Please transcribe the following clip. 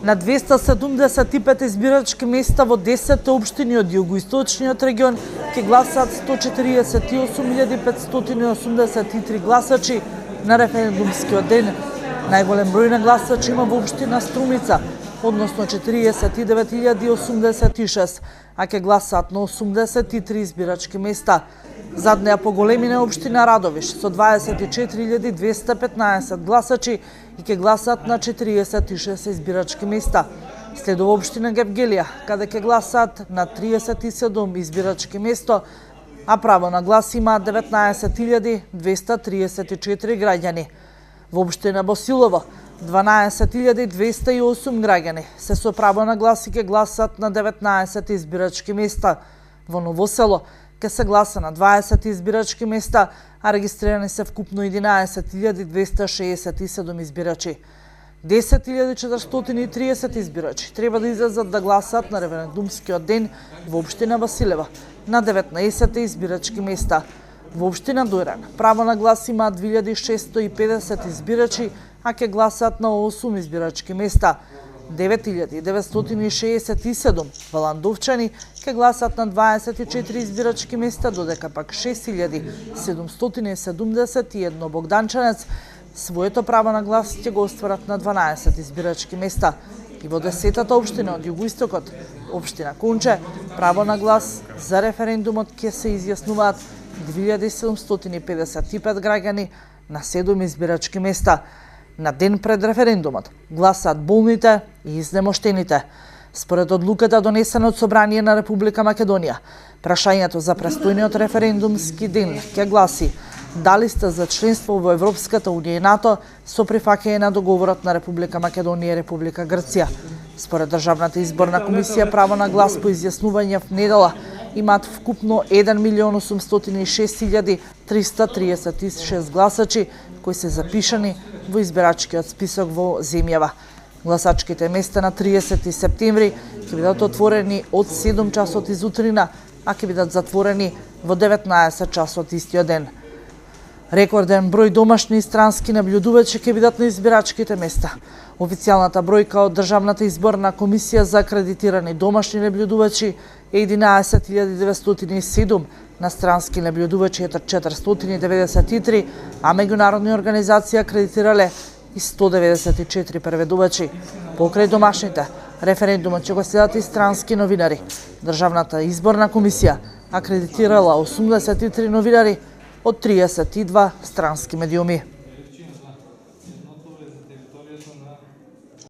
На 275 избирачки места во 10 општини од југоисточниот регион ќе гласаат 148.583 гласачи на референдумскиот ден. Најголем број на гласачи има во општина Струмица, односно 49.086, а ќе гласаат на 83 избирачки места. Зад неа поголемина е општина Радовиш со 24.215 гласачи и ќе гласаат на 46 избирачки места. Следува општина Гевгелија, каде ќе гласаат на 37 избирачки место, а право на глас имаат 19.234 граѓани. Во општина Босилово 12.208 граѓани се со право на глас и ќе гласаат на 19 избирачки места. Во Новосело ќе се гласа на 20 избирачки места, а регистрирани се вкупно 11.267 избирачи. 10.430 избирачи треба да излезат да гласаат на референдумскиот ден во општина Василева на 19 избирачки места. Во општина Дојран право на глас имаат 2.650 избирачи, а ќе гласаат на 8 избирачки места. 9.967 валандовчани ќе гласат на 24 избирачки места, додека пак 6.771 богданчанец своето право на глас ќе го остварат на 12 избирачки места. И во 10-та општина од југоистокот, општина Конче, право на глас за референдумот ќе се изјаснуваат 2755 граѓани на 7 избирачки места. На ден пред референдумот гласаат болните и изнемоштените. Според одлуката донесена од Собрание на Република Македонија, прашањето за престојниот референдумски ден ќе гласи: дали сте за членство во Европската унија и НАТО со прифаќање на договорот на Република Македонија и Република Грција. Според Државната изборна комисија, право на глас по изјаснување в недела имаат вкупно 1.806.336 гласачи кои се запишани во избирачкиот список во земјава. Гласачките места на 30 септември ќе бидат отворени од 7 часот изутрина, а ќе бидат затворени во 19 часот истиот ден. Рекорден број домашни и странски наблюдувачи ќе бидат на избирачките места. Официјалната бројка од Државната изборна комисија за акредитирани домашни наблюдувачи е 11.907, на странски наблюдувачи е 493, а меѓународни организации акредитирале и 194 преведувачи. Покрај домашните, референдумот ќе го следат и странски новинари. Државната изборна комисија акредитирала 83 новинари од 32 странски медиуми.